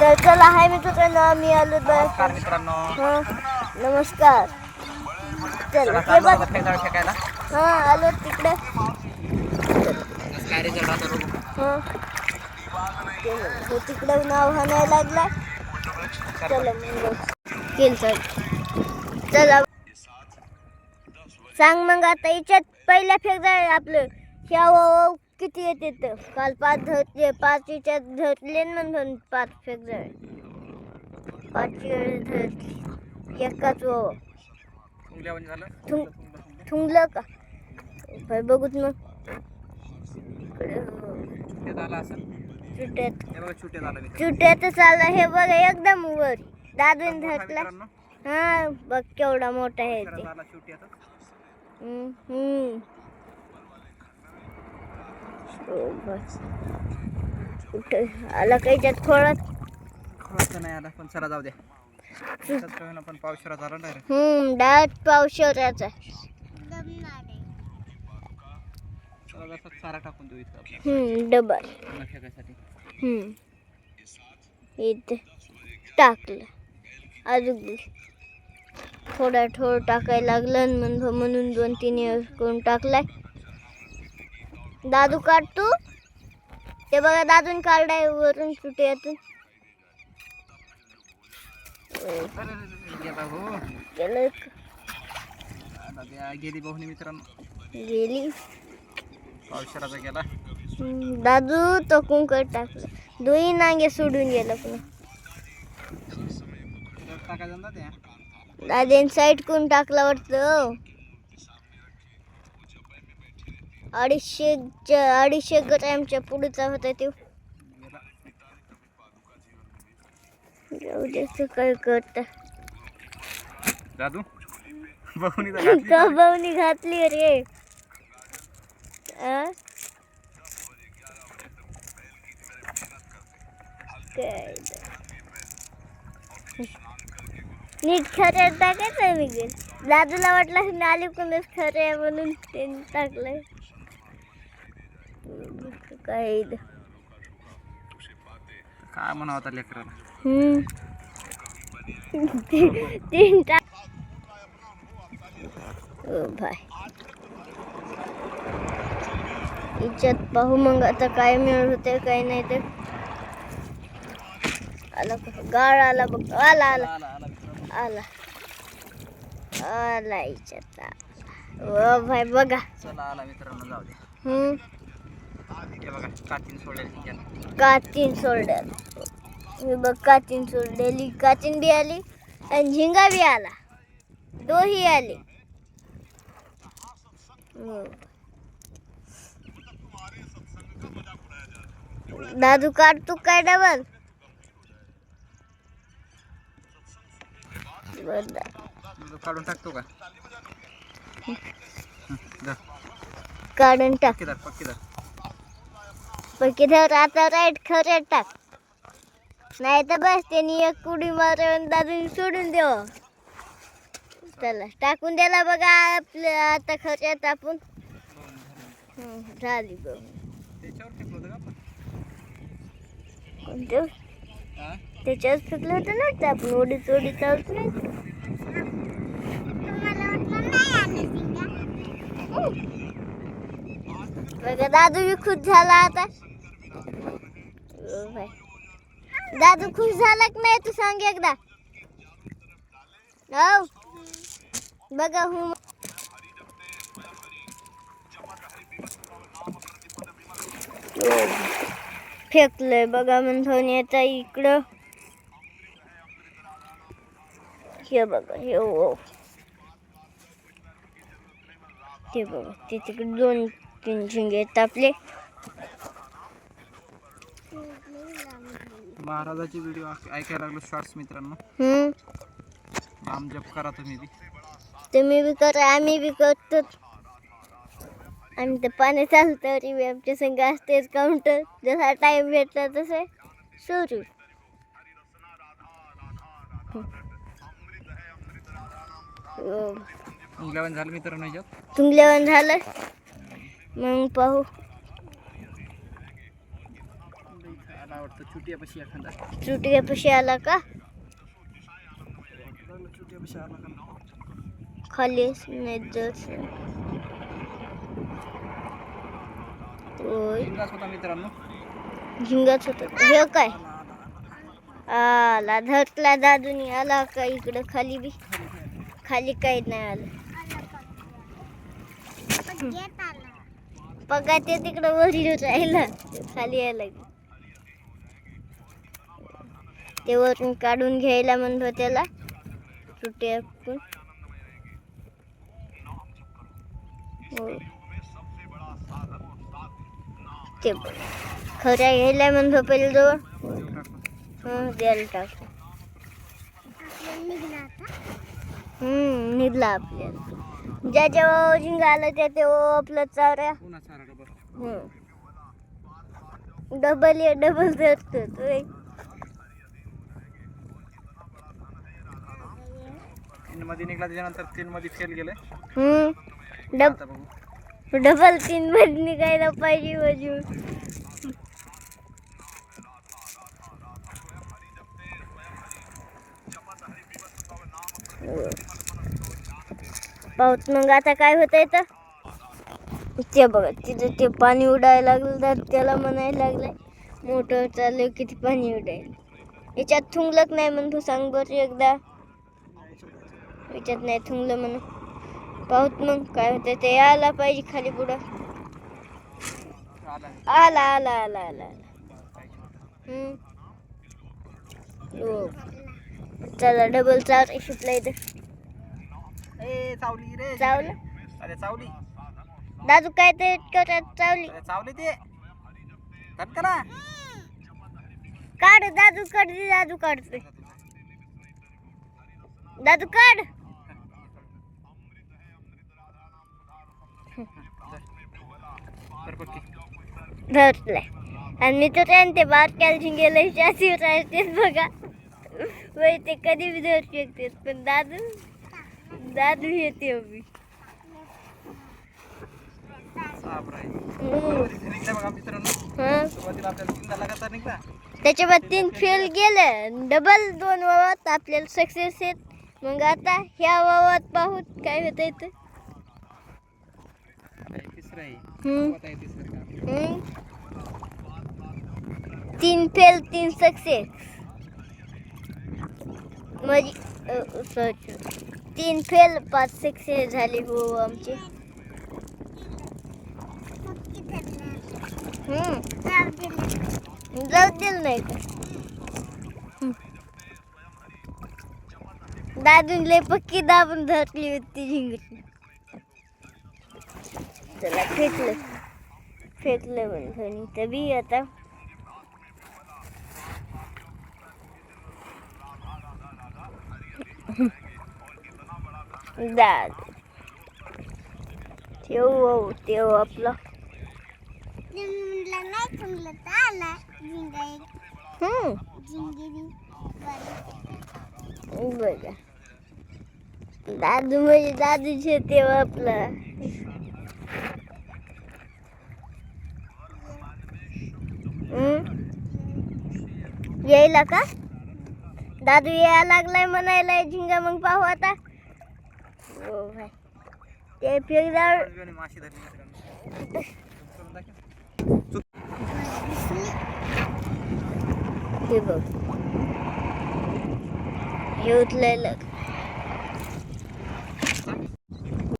तर चला हाय मित्रांनो, आम्ही आलो नमस्कार मित्रांनो. नमस्कार. चला हे बघ फेटाळ फेकायला आलो तिकडे. काय रिझल्ट आता बघू. हो तिकडे नाव हाणायला लागला. चला मग केल चला सांग मग आता याच्यात पहिल्या फेक जाय आपलं ह्या किती येते तर काल 5 धरले 5 याच्यात धरले म्हणून 5 फेक जाय 5 धरले एकाच थुंगलं का भाई बघूत मग चुट्यात आला हे बघ एकदम वर दादून धरला. हा बघ केवढा मोठा आहे ते. बस कुठे आला काही त्यात खोळत नाही आला पण चला जाऊ द्या. पण पावसाळा झाला डायरेक्ट. डायरेक्ट पावसाळ्याचा चारा टाकून देऊ इथं डबल इथे टाकलं अजून थोडा टाकायला लागलं म्हणून 2-3 करून टाकलाय. दादू काढ तू ते बघा दादून काढाय वरून चुट्यातून गेली बहुनी मित्रांनो गेली पावसाळ्याचा गेला. दादू तो कुंकड टाकला 2 नांगे सोडून गेला पुन्हा दादेन साईड करून टाकला वाटतं. 250 ग्रॅमच्या पुढचा होता तो. जाऊ दे काय करता दादू कबवणी घातली रे. काय नीट खऱ्यात टाकायचं मी गेल दादूला वाटलं नाली कोणच खरं आहे म्हणून त्यांनी टाकलंय. काय काय म्हणावं आता लेकराला. 3 टाक भाई इच्छात पाहू मग आता काय मिळत होते काय नाही ते. आला गाळ आला बघ आला आला आला आला इच्छात ओ भाई बघा चला आला मित्रांनो जाऊ दे. हे बघा कातीन सोडली हे बघ कातीन सोडलेली कातीन बी आली आणि झिंगा बी आला दोही आले. दादू काढ तू काय डबल काढून टाकतो का काढून टाक पक्की धर आता राईट खरं टाक नाही तर बस त्यांनी एक कुडी मारून दादून सोडून देव. चला टाकून द्याला बघा आपलं आता खर्चात आपण झाली बघ कोणतं त्याच्यावर फेकलं होतं ना आपण ओढी चोडी चालत नाही. बघा दादू बी खुश झाला आता. दादू खुश झाला की नाही तू सांग एकदा. हो बघा फेकलंय बघा म्हणून येता इकडं हे बघा हे ते बघा ते तिकडे 2-3 झिंगे आहेत आपले. महाराजाची व्हिडिओ ऐकायला लागलो शॉर्ट्स मित्रांनो. नाम जप करा तुम्ही बी करा आम्ही बी करतो. आणि ते पाणी चालतं तरी आमच्या संग असतेच काउंटर जसा टाइम भेटला तसं सुरू. तुंगल्यावन झालं मित्रांनो ह्याच्यात तुंगल्यावन झालं मग पाहू वाटतं चुटियापाशी एखादा चुटक्यापाशी आला का चुटियापाशी आला का खालीच नाही जात. होय इंदाच होता मित्रांनो. झिंगाच होत. हे काय आला धरला दादूनी. आला का इकडं खाली बी? खाली काही नाही आलं. पगा ते तिकडं वरी राहिला खाली यायला. ते वरून काढून घ्यायला म्हणतो त्याला सुट्टी आपण. ते खऱ्या घ्यायला म्हणतो पहिले जवळ. द्यायला टाकतो. निघला आपल्याला. ज्या जेव्हा झिंगा आलं त्या तेव्हा आपलं चावऱ्या डबल ये डबल धरतो तो. तीन मध्ये निघला त्याच्यानंतर 3 मध्ये फेल गेले. डबल 3 मध्ये निघायला पाहिजे बाजू. पाहत मग आता काय होतंय तर ते बघा तिथं ते पाणी उडायला लागलं तर त्याला म्हणायला लागलंय मोटर चालू किती पाणी उडायला. याच्यात थुंकलंच नाही म्हणतो. सांग बरं एकदा. याच्यात नाही थुंकलं म्हणून. पाहत मग काय होतं ते. आला पाहिजे खाली पुढं. आला आला आला आला. हो चला डबल चार शिपला इथं. चावली रे. चावलं अरे चावली. दादू काय ते चावली. चावली ते करा. काढ दादू काढ. दादू काढते. दादू काढ. धरलाय. आणि तो ते बारक्याला झिंगेला शासी राहते बघा. वय ते कधी बी धरू शकते. पण दादू दादू येते अभी. त्याच्यावर 3 फेल गेले. डबल 2 वावात आपल्याला सक्सेस येत. मग आता ह्या वावात पाहू काय होत इथं. 3 फेल 3 सक्सेस म्हणजे 3 फेल 5 सक्सेस झाले हो आमचे. जाऊ दिल नाही का दादून लय पक्की दाबून धरली होती झिंगली. चला फेकलं म्हणतो तभी आता. दादू ठेव आपला. बघा दादू म्हणजे दादूचे तेव्हा आपला. यायला का दादू यायला लागलाय म्हणायला झिंगा. मग पाहू आता. हो भाई ते फेकदार हे बघ हे उचलायला